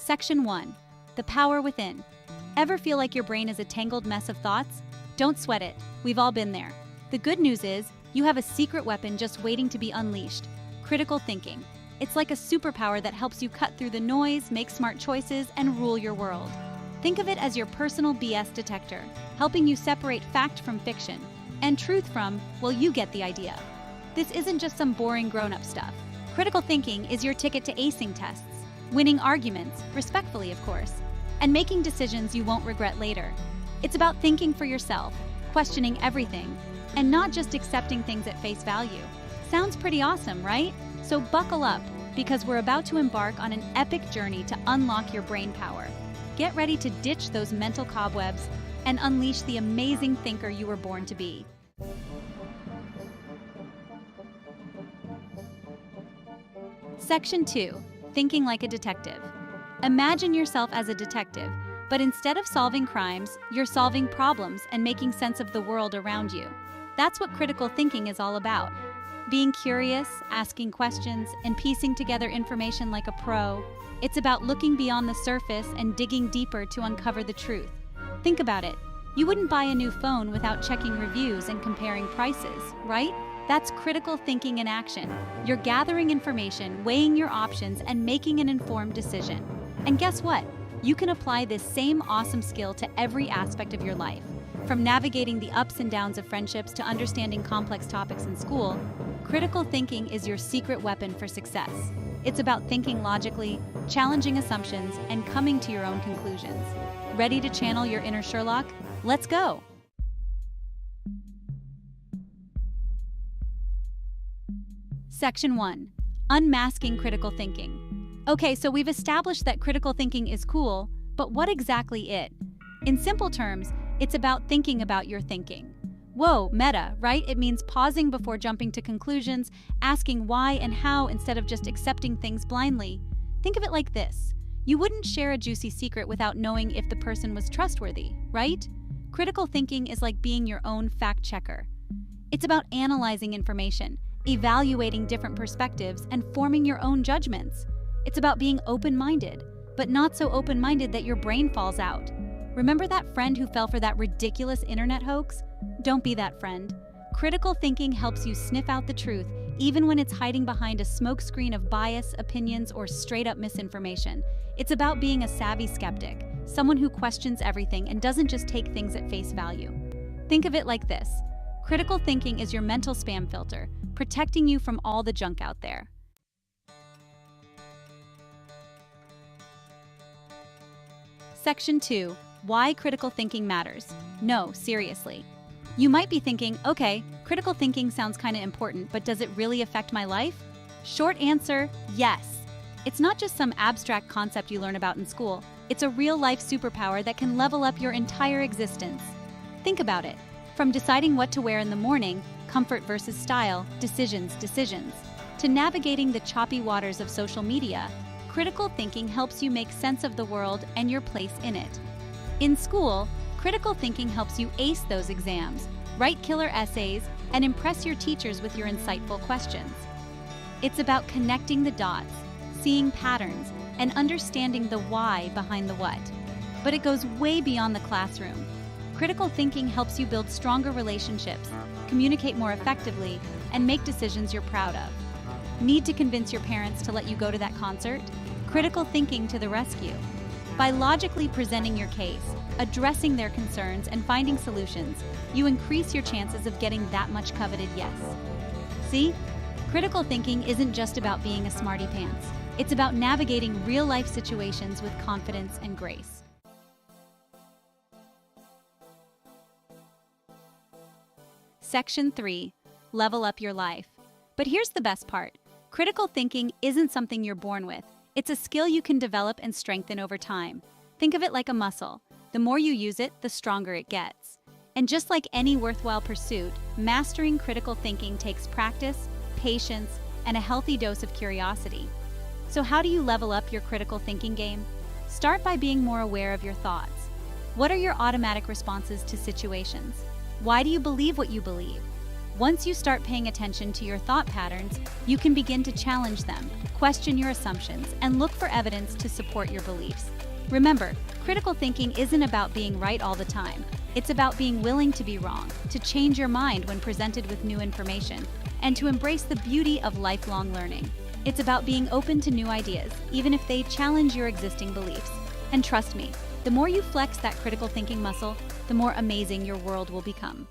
Section 1. The power within. Ever feel like your brain is a tangled mess of thoughts? Don't sweat it. We've all been there. The good news is, you have a secret weapon just waiting to be unleashed. Critical thinking. It's like a superpower that helps you cut through the noise, make smart choices, and rule your world. Think of it as your personal BS detector, helping you separate fact from fiction, and truth from, well, you get the idea. This isn't just some boring grown-up stuff. Critical thinking is your ticket to acing tests, winning arguments, respectfully of course, and making decisions you won't regret later. It's about thinking for yourself, questioning everything, and not just accepting things at face value. Sounds pretty awesome, right? So buckle up, because we're about to embark on an epic journey to unlock your brain power. Get ready to ditch those mental cobwebs and unleash the amazing thinker you were born to be. Section 2. Thinking like a detective. Imagine yourself as a detective, but instead of solving crimes, you're solving problems and making sense of the world around you. That's what critical thinking is all about. Being curious, asking questions, and piecing together information like a pro. It's about looking beyond the surface and digging deeper to uncover the truth. Think about it. You wouldn't buy a new phone without checking reviews and comparing prices, right? That's critical thinking in action. You're gathering information, weighing your options, and making an informed decision. And guess what? You can apply this same awesome skill to every aspect of your life. From navigating the ups and downs of friendships to understanding complex topics in school, critical thinking is your secret weapon for success. It's about thinking logically, challenging assumptions, and coming to your own conclusions. Ready to channel your inner Sherlock? Let's go! Section 1. Unmasking critical thinking. Okay, so we've established that critical thinking is cool, but what exactly it? In simple terms, it's about thinking about your thinking. Whoa, meta, right? It means pausing before jumping to conclusions, asking why and how instead of just accepting things blindly. Think of it like this. You wouldn't share a juicy secret without knowing if the person was trustworthy, right? Critical thinking is like being your own fact checker. It's about analyzing information, evaluating different perspectives, and forming your own judgments. It's about being open-minded, but not so open-minded that your brain falls out. Remember that friend who fell for that ridiculous internet hoax? Don't be that friend. Critical thinking helps you sniff out the truth, even when it's hiding behind a smokescreen of bias, opinions, or straight-up misinformation. It's about being a savvy skeptic, someone who questions everything and doesn't just take things at face value. Think of it like this. Critical thinking is your mental spam filter, protecting you from all the junk out there. Section 2. Why critical thinking matters. No, seriously. You might be thinking, okay, critical thinking sounds kind of important, but does it really affect my life? Short answer, yes. It's not just some abstract concept you learn about in school. It's a real-life superpower that can level up your entire existence. Think about it. From deciding what to wear in the morning, comfort versus style, decisions, to navigating the choppy waters of social media, critical thinking helps you make sense of the world and your place in it. In school, critical thinking helps you ace those exams, write killer essays, and impress your teachers with your insightful questions. It's about connecting the dots, seeing patterns, and understanding the why behind the what. But it goes way beyond the classroom. Critical thinking helps you build stronger relationships, communicate more effectively, and make decisions you're proud of. Need to convince your parents to let you go to that concert? Critical thinking to the rescue. By logically presenting your case, addressing their concerns, and finding solutions, you increase your chances of getting that much coveted yes. See? Critical thinking isn't just about being a smarty pants. It's about navigating real-life situations with confidence and grace. Section 3. Level up your life. But here's the best part. Critical thinking isn't something you're born with. It's a skill you can develop and strengthen over time. Think of it like a muscle. The more you use it, the stronger it gets. And just like any worthwhile pursuit, mastering critical thinking takes practice, patience, and a healthy dose of curiosity. So how do you level up your critical thinking game? Start by being more aware of your thoughts. What are your automatic responses to situations? Why do you believe what you believe? Once you start paying attention to your thought patterns, you can begin to challenge them, question your assumptions, and look for evidence to support your beliefs. Remember, critical thinking isn't about being right all the time. It's about being willing to be wrong, to change your mind when presented with new information, and to embrace the beauty of lifelong learning. It's about being open to new ideas, even if they challenge your existing beliefs. And trust me, the more you flex that critical thinking muscle, the more amazing your world will become.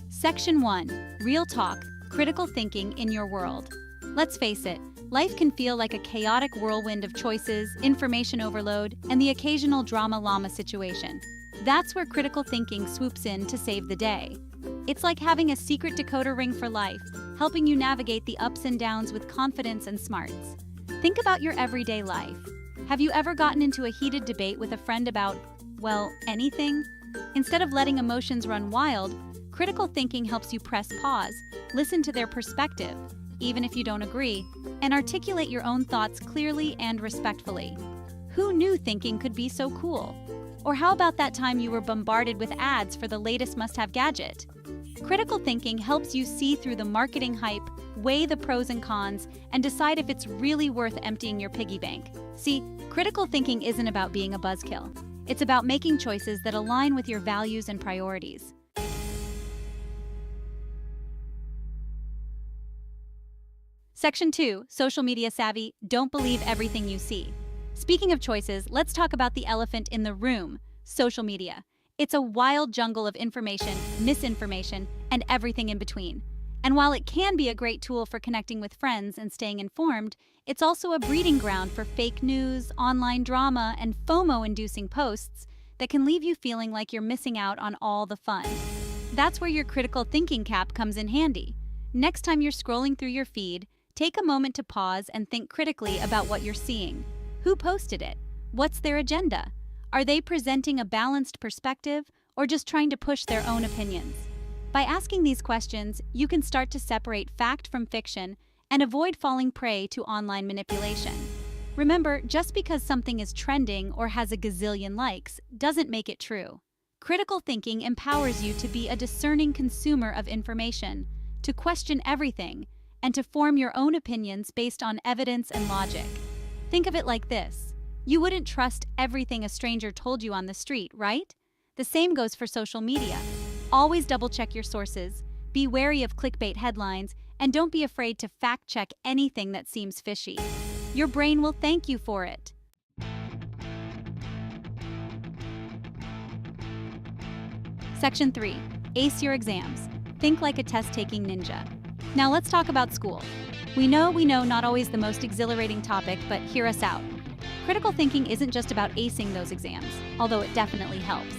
Section 1. Real Talk, Critical Thinking in Your World. Let's face it, life can feel like a chaotic whirlwind of choices, information overload, and the occasional drama llama situation. That's where critical thinking swoops in to save the day. It's like having a secret decoder ring for life, helping you navigate the ups and downs with confidence and smarts. Think about your everyday life. Have you ever gotten into a heated debate with a friend about, well, anything? Instead of letting emotions run wild, critical thinking helps you press pause, listen to their perspective, even if you don't agree, and articulate your own thoughts clearly and respectfully. Who knew thinking could be so cool? Or how about that time you were bombarded with ads for the latest must-have gadget? Critical thinking helps you see through the marketing hype, weigh the pros and cons, and decide if it's really worth emptying your piggy bank. See, critical thinking isn't about being a buzzkill. It's about making choices that align with your values and priorities. Section 2. Social media savvy, don't believe everything you see. Speaking of choices, let's talk about the elephant in the room, social media. It's a wild jungle of information, misinformation, and everything in between. And while it can be a great tool for connecting with friends and staying informed, it's also a breeding ground for fake news, online drama, and FOMO-inducing posts that can leave you feeling like you're missing out on all the fun. That's where your critical thinking cap comes in handy. Next time you're scrolling through your feed, take a moment to pause and think critically about what you're seeing. Who posted it? What's their agenda? Are they presenting a balanced perspective or just trying to push their own opinions? By asking these questions, you can start to separate fact from fiction and avoid falling prey to online manipulation. Remember, just because something is trending or has a gazillion likes doesn't make it true. Critical thinking empowers you to be a discerning consumer of information, to question everything, and to form your own opinions based on evidence and logic. Think of it like this. You wouldn't trust everything a stranger told you on the street, right? The same goes for social media. Always double-check your sources, be wary of clickbait headlines, and don't be afraid to fact-check anything that seems fishy. Your brain will thank you for it. Section 3. Ace your exams. Think like a test-taking ninja. Now let's talk about school. We know not always the most exhilarating topic, but hear us out. Critical thinking isn't just about acing those exams, although it definitely helps.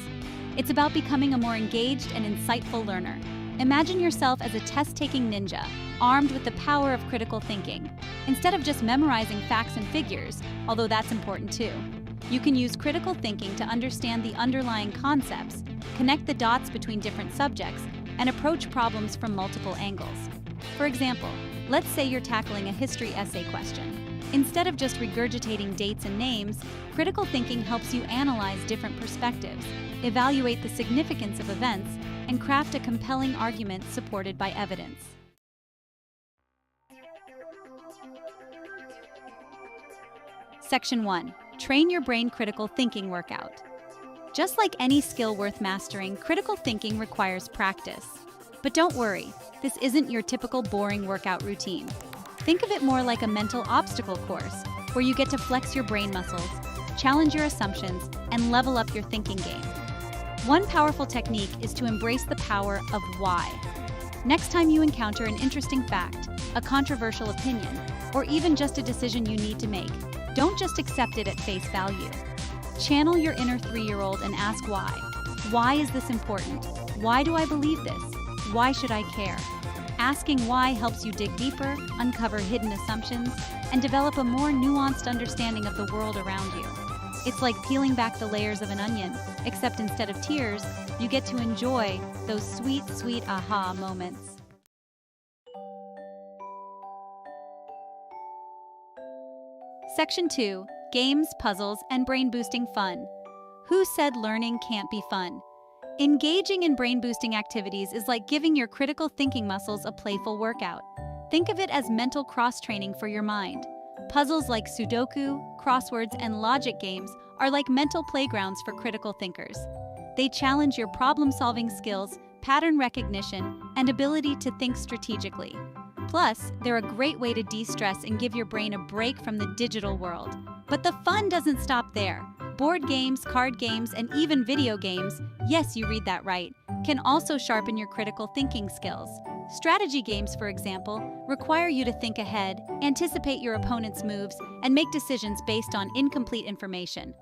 It's about becoming a more engaged and insightful learner. Imagine yourself as a test-taking ninja, armed with the power of critical thinking. Instead of just memorizing facts and figures, although that's important too, you can use critical thinking to understand the underlying concepts, connect the dots between different subjects, and approach problems from multiple angles. For example, let's say you're tackling a history essay question. Instead of just regurgitating dates and names, critical thinking helps you analyze different perspectives, evaluate the significance of events, and craft a compelling argument supported by evidence. Section 1. Train your brain critical thinking workout. Just like any skill worth mastering, critical thinking requires practice. But don't worry, this isn't your typical boring workout routine. Think of it more like a mental obstacle course, where you get to flex your brain muscles, challenge your assumptions, and level up your thinking game. One powerful technique is to embrace the power of why. Next time you encounter an interesting fact, a controversial opinion, or even just a decision you need to make, don't just accept it at face value. Channel your inner 3-year-old and ask why. Why is this important? Why do I believe this? Why should I care? Asking why helps you dig deeper, uncover hidden assumptions, and develop a more nuanced understanding of the world around you. It's like peeling back the layers of an onion, except instead of tears, you get to enjoy those sweet, sweet aha moments. Section 2. Games, puzzles, and brain-boosting fun. Who said learning can't be fun? Engaging in brain-boosting activities is like giving your critical thinking muscles a playful workout. Think of it as mental cross-training for your mind. Puzzles like Sudoku, crosswords, and logic games are like mental playgrounds for critical thinkers. They challenge your problem-solving skills, pattern recognition, and ability to think strategically. Plus, they're a great way to de-stress and give your brain a break from the digital world. But the fun doesn't stop there. Board games, card games, and even video games, yes, you read that right, can also sharpen your critical thinking skills. Strategy games, for example, require you to think ahead, anticipate your opponent's moves, and make decisions based on incomplete information.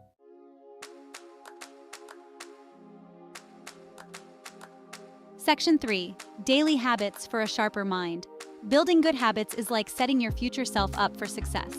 Section 3. Daily habits for a sharper mind. Building good habits is like setting your future self up for success.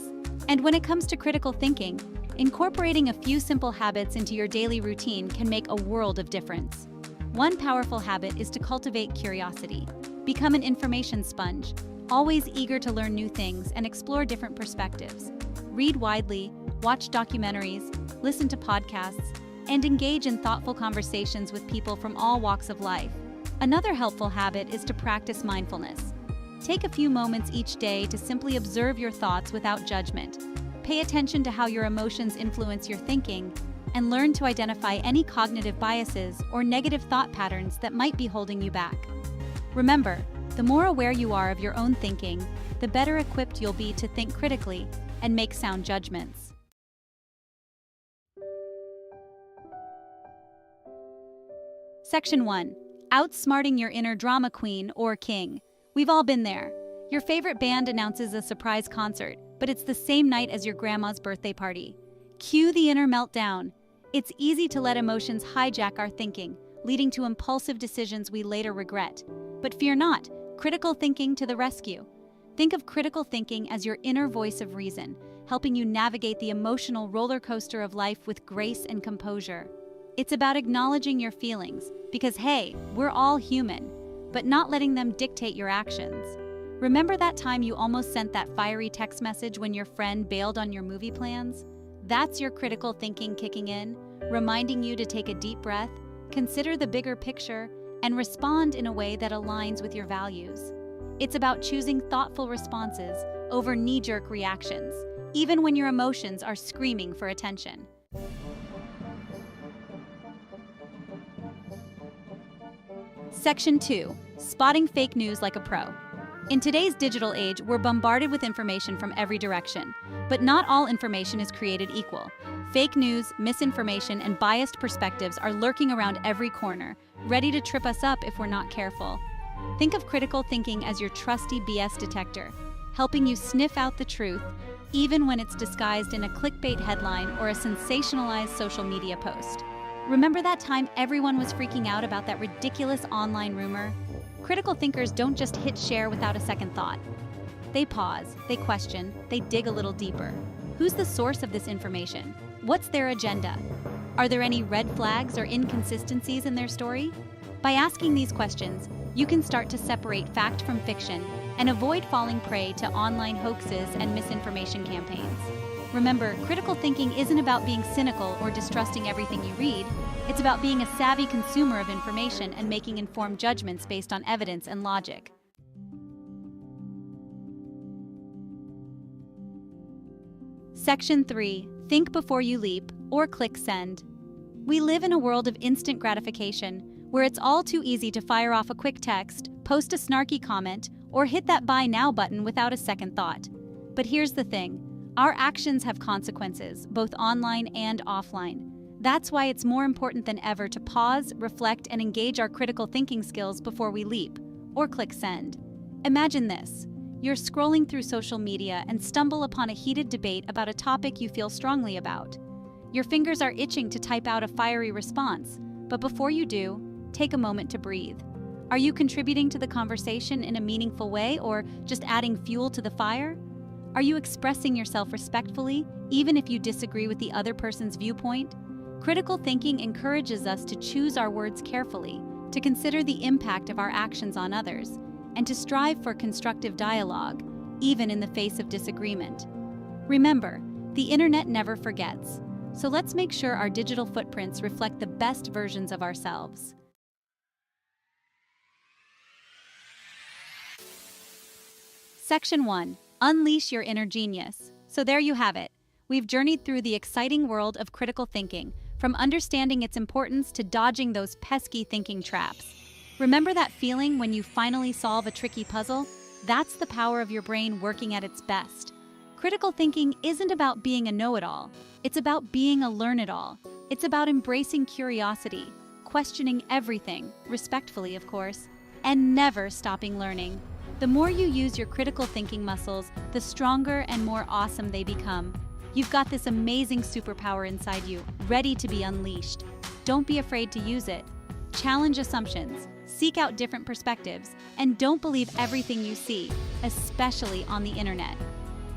And when it comes to critical thinking, incorporating a few simple habits into your daily routine can make a world of difference. One powerful habit is to cultivate curiosity. Become an information sponge, always eager to learn new things and explore different perspectives. Read widely, watch documentaries, listen to podcasts, and engage in thoughtful conversations with people from all walks of life. Another helpful habit is to practice mindfulness. Take a few moments each day to simply observe your thoughts without judgment. Pay attention to how your emotions influence your thinking, and learn to identify any cognitive biases or negative thought patterns that might be holding you back. Remember, the more aware you are of your own thinking, the better equipped you'll be to think critically and make sound judgments. Section 1. Outsmarting your inner drama queen or king. We've all been there. Your favorite band announces a surprise concert, but it's the same night as your grandma's birthday party. Cue the inner meltdown. It's easy to let emotions hijack our thinking, leading to impulsive decisions we later regret. But fear not, critical thinking to the rescue. Think of critical thinking as your inner voice of reason, helping you navigate the emotional roller coaster of life with grace and composure. It's about acknowledging your feelings, because hey, we're all human, but not letting them dictate your actions. Remember that time you almost sent that fiery text message when your friend bailed on your movie plans? That's your critical thinking kicking in, reminding you to take a deep breath, consider the bigger picture, and respond in a way that aligns with your values. It's about choosing thoughtful responses over knee-jerk reactions, even when your emotions are screaming for attention. Section 2. Spotting fake news like a pro. In today's digital age, we're bombarded with information from every direction, but not all information is created equal. Fake news, misinformation, and biased perspectives are lurking around every corner, ready to trip us up if we're not careful. Think of critical thinking as your trusty BS detector, helping you sniff out the truth, even when it's disguised in a clickbait headline or a sensationalized social media post. Remember that time everyone was freaking out about that ridiculous online rumor? Critical thinkers don't just hit share without a second thought. They pause, they question, they dig a little deeper. Who's the source of this information? What's their agenda? Are there any red flags or inconsistencies in their story? By asking these questions, you can start to separate fact from fiction and avoid falling prey to online hoaxes and misinformation campaigns. Remember, critical thinking isn't about being cynical or distrusting everything you read. It's about being a savvy consumer of information and making informed judgments based on evidence and logic. Section 3. Think before you leap or click send. We live in a world of instant gratification, where it's all too easy to fire off a quick text, post a snarky comment, or hit that buy now button without a second thought. But here's the thing. Our actions have consequences, both online and offline. That's why it's more important than ever to pause, reflect, and engage our critical thinking skills before we leap or click send. Imagine this. You're scrolling through social media and stumble upon a heated debate about a topic you feel strongly about. Your fingers are itching to type out a fiery response, but before you do, take a moment to breathe. Are you contributing to the conversation in a meaningful way or just adding fuel to the fire? Are you expressing yourself respectfully, even if you disagree with the other person's viewpoint? Critical thinking encourages us to choose our words carefully, to consider the impact of our actions on others, and to strive for constructive dialogue, even in the face of disagreement. Remember, the internet never forgets. So let's make sure our digital footprints reflect the best versions of ourselves. Section 1. Unleash your inner genius. So there you have it. We've journeyed through the exciting world of critical thinking, from understanding its importance to dodging those pesky thinking traps. Remember that feeling when you finally solve a tricky puzzle? That's the power of your brain working at its best. Critical thinking isn't about being a know-it-all. It's about being a learn-it-all. It's about embracing curiosity, questioning everything, respectfully of course, and never stopping learning. The more you use your critical thinking muscles, the stronger and more awesome they become. You've got this amazing superpower inside you, ready to be unleashed. Don't be afraid to use it. Challenge assumptions, seek out different perspectives, and don't believe everything you see, especially on the internet.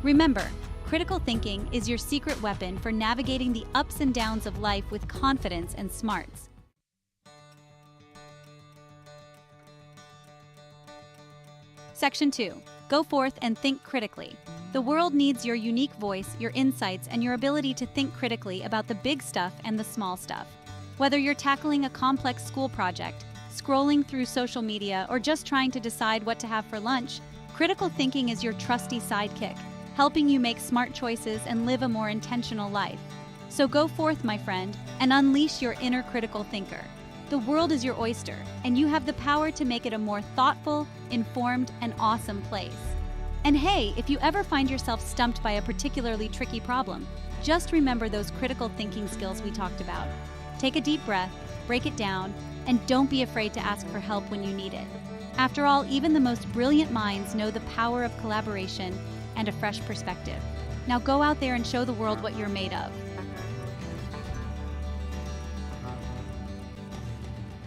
Remember, critical thinking is your secret weapon for navigating the ups and downs of life with confidence and smarts. Section 2. Go forth and think critically. The world needs your unique voice, your insights, and your ability to think critically about the big stuff and the small stuff. Whether you're tackling a complex school project, scrolling through social media, or just trying to decide what to have for lunch, critical thinking is your trusty sidekick, helping you make smart choices and live a more intentional life. So go forth, my friend, and unleash your inner critical thinker. The world is your oyster, and you have the power to make it a more thoughtful, informed, and awesome place. And hey, if you ever find yourself stumped by a particularly tricky problem, just remember those critical thinking skills we talked about. Take a deep breath, break it down, and don't be afraid to ask for help when you need it. After all, even the most brilliant minds know the power of collaboration and a fresh perspective. Now go out there and show the world what you're made of.